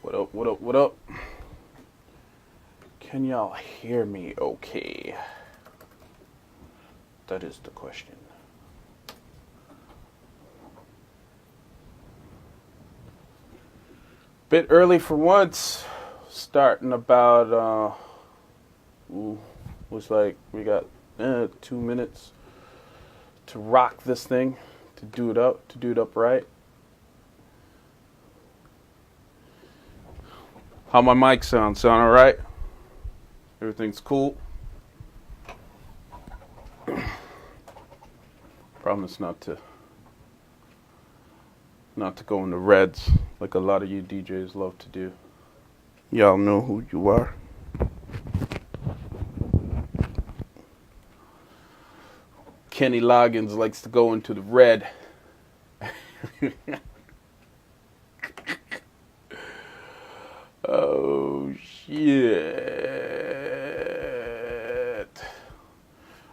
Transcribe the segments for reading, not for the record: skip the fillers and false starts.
What up, what up, what up? Can y'all hear me okay? That is the question. Bit early for once. Starting about, looks like we got 2 minutes to rock this thing, to do it up right. How my mic sound? Sound all right? Everything's cool? Promise not to go in the reds like a lot of you DJs love to do. Y'all know who you are. Kenny Loggins likes to go into the red. Oh, shit.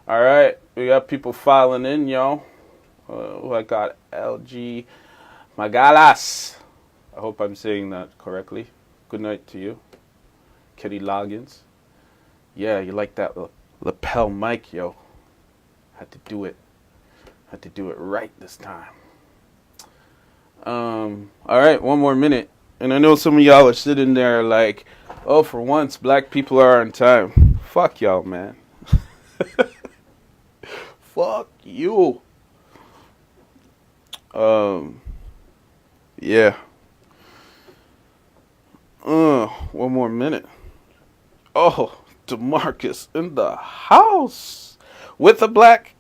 All right, we got people filing in, y'all. I got LG Magalas. I hope I'm saying that correctly. Good night to you. Kenny Loggins. Yeah, you like that lapel mic, yo. Had to do it right this time. All right, one more minute. And I know some of y'all are sitting there like, oh, for once, black people are on time. Fuck y'all, man. Fuck you. Yeah. One more minute. Oh, DeMarcus in the house with a black.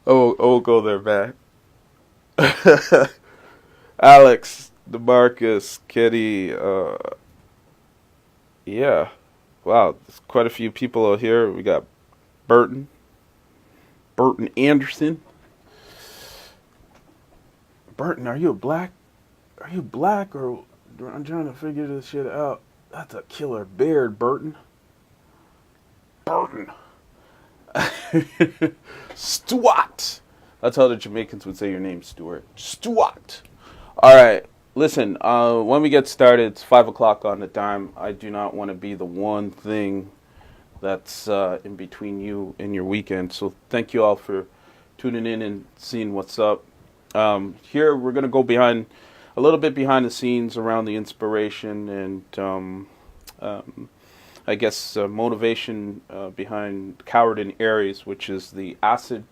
Oh, go there, man. Alex, DeMarcus, Kitty, yeah. Wow, there's quite a few people out here. We got Burton Anderson. Burton, are you black? Are you black or I'm trying to figure this shit out. That's a killer beard, Burton. Stuart. That's how the Jamaicans would say your name, Stuart. Stuart. All right. Listen, when we get started, it's 5 o'clock on the dime. I do not want to be the one thing that's in between you and your weekend. So thank you all for tuning in and seeing what's up. Here we're going to go a little bit behind the scenes around the inspiration and I guess motivation behind Coward and Aries, which is the acid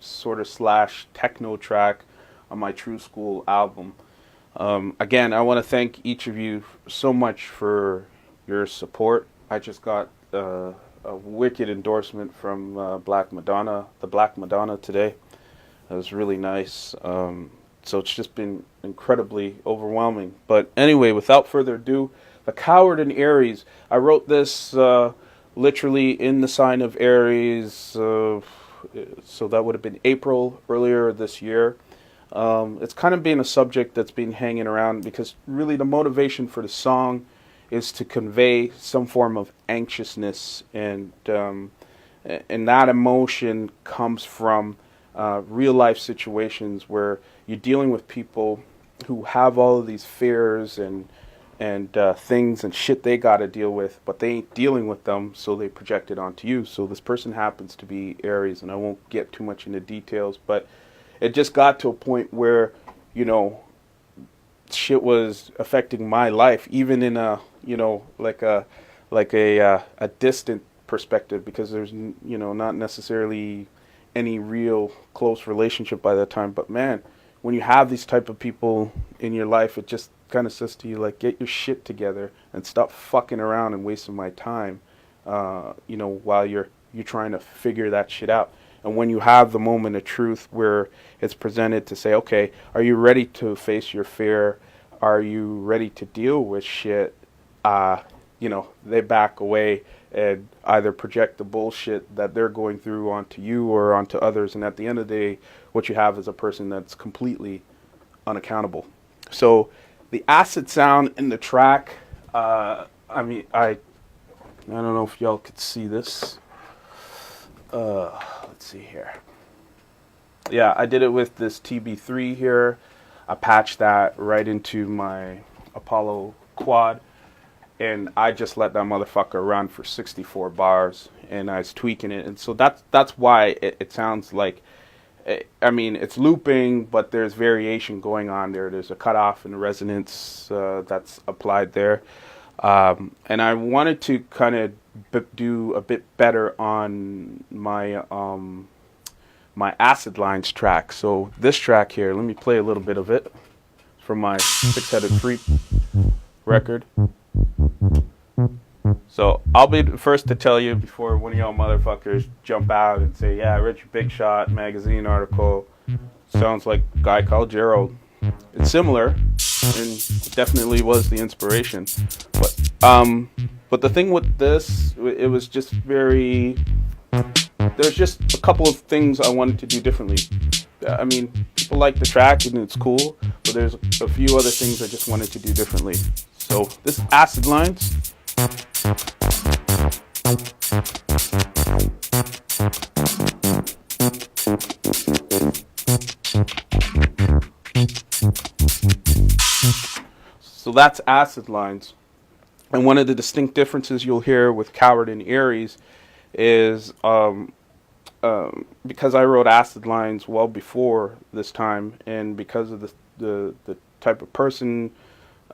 sort of / techno track on my TruSkool album. Again, I want to thank each of you so much for your support. I just got a wicked endorsement from the Black Madonna today. It was really nice. So it's just been incredibly overwhelming. But anyway, without further ado, The Coward and Aries. I wrote this literally in the sign of Aries, so that would have been April earlier this year. It's kind of been a subject that's been hanging around because really the motivation for the song is to convey some form of anxiousness, and that emotion comes from real life situations where you're dealing with people who have all of these fears and things and shit they got to deal with, but they ain't dealing with them, so they project it onto you. So this person happens to be Aries, and I won't get too much into details, but it just got to a point where, shit was affecting my life, even in a, like a distant perspective, because there's, not necessarily any real close relationship by that time. But man, when you have these type of people in your life, it just kind of says to you, like, get your shit together and stop fucking around and wasting my time, while you're trying to figure that shit out. And when you have the moment of truth where it's presented to say, okay, are you ready to face your fear? Are you ready to deal with shit? They back away and either project the bullshit that they're going through onto you or onto others. And at the end of the day, what you have is a person that's completely unaccountable. So the acid sound in the track, I don't know if y'all could see this. Let's see here. Yeah, I did it with this TB3 here. I patched that right into my Apollo quad, and I just let that motherfucker run for 64 bars, and I was tweaking it, and so that's why it sounds like, I mean, it's looping, but there's variation going on there. There's a cutoff and resonance that's applied there, and I wanted to kind of do a bit better on my my Acid Lines track. So this track here, let me play a little bit of it from my Six-Headed Freak record. So I'll be the first to tell you before one of y'all motherfuckers jump out and say, yeah, I read your Big Shot magazine article. Sounds like a guy called Gerald. It's similar, and definitely was the inspiration. But the thing with this, it was just very... There's just a couple of things I wanted to do differently. I mean, people like the track and it's cool, but there's a few other things I just wanted to do differently. So this is Acid Lines. So that's Acid Lines. And one of the distinct differences you'll hear with Coward and Aries is because I wrote Acid Lines well before this time, and because of the type of person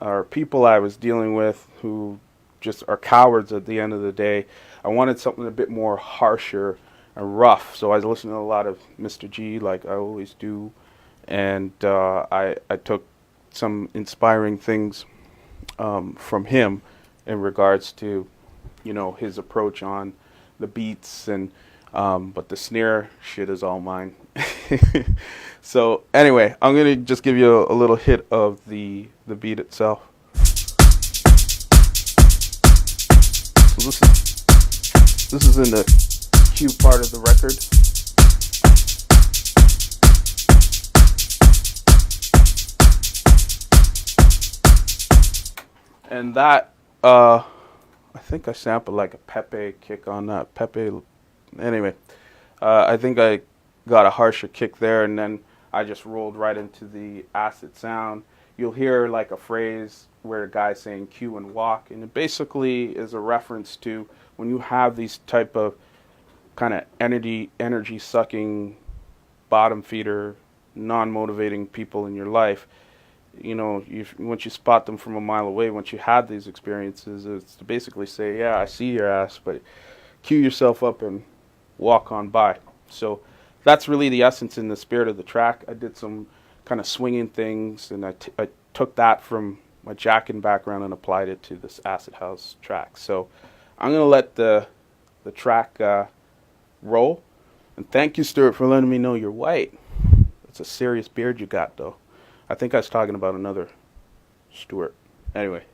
or people I was dealing with who just are cowards at the end of the day, I wanted something a bit more harsher and rough. So I was listening to a lot of Mr. G, like I always do, and I took some inspiring things from him in regards to, you know, his approach on the beats, and but the snare shit is all mine. So anyway, I'm gonna just give you a little hit of the beat itself. So this is in the Q part of the record. And that I think I sampled like a Pepe kick on that. Anyway, I think I got a harsher kick there, and then I just rolled right into the acid sound. You'll hear like a phrase where a guy's saying cue and walk, and it basically is a reference to when you have these type of kind of energy sucking, bottom feeder, non-motivating people in your life. You know, once you spot them from a mile away, once you had these experiences, it's to basically say, yeah, I see your ass, but cue yourself up and walk on by. So that's really the essence and the spirit of the track. I did some kind of swinging things, and I took that from my jacking background and applied it to this acid house track. So I'm going to let the track roll. And thank you, Stuart, for letting me know you're white. It's a serious beard you got, though. I think I was talking about another Stuart. Anyway,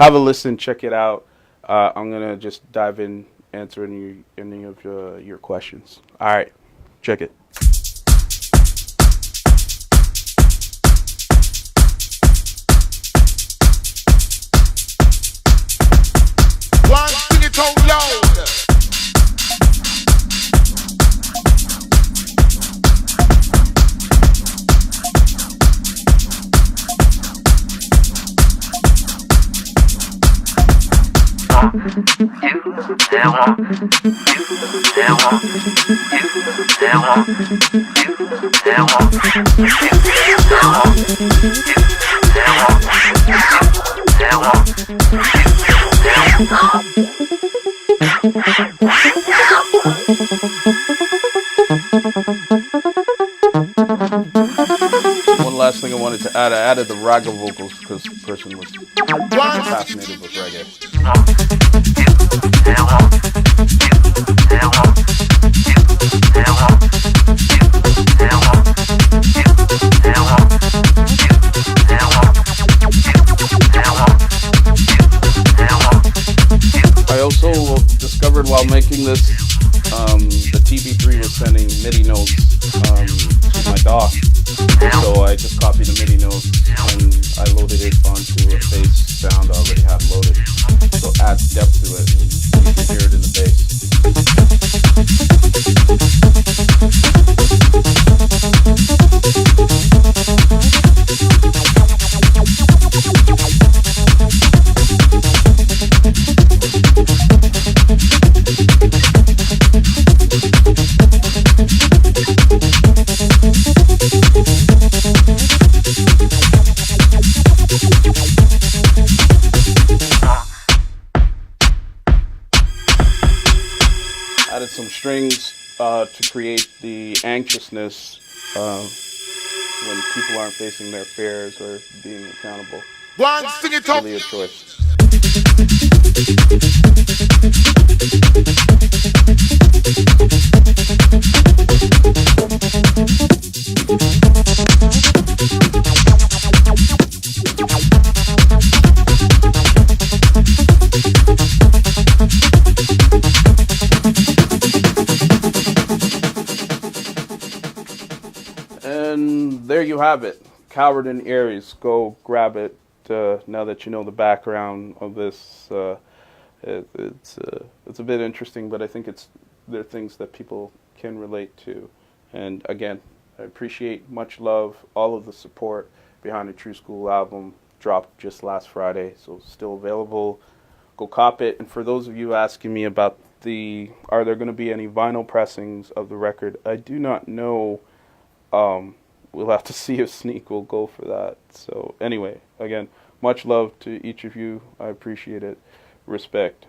have a listen, check it out. I'm going to just dive in, answer any of your questions. All right, check it. One, sing it out loud. One last thing I wanted to add, I added the raga vocals because the person was fascinated with reggae. I also discovered while making this, the TB3 was sending MIDI notes to my DAW. So I just copied the MIDI notes and I loaded it onto a bass sound I already had loaded. So it adds depth to it, and you can hear it in the bass. strings to create the anxiousness when people aren't facing their fears or being accountable. Go and sing it It's up. really a choice. And there you have it. Coward and Aries. Go grab it now that you know the background of this. It's a bit interesting, but I think there are things that people can relate to. And again, I appreciate, much love, all of the support behind the TruSkool album. Dropped just last Friday, so still available. Go cop it. And for those of you asking me about are there going to be any vinyl pressings of the record, I do not know. We'll have to see if Sneak will go for that. So anyway, again, much love to each of you. I appreciate it. Respect.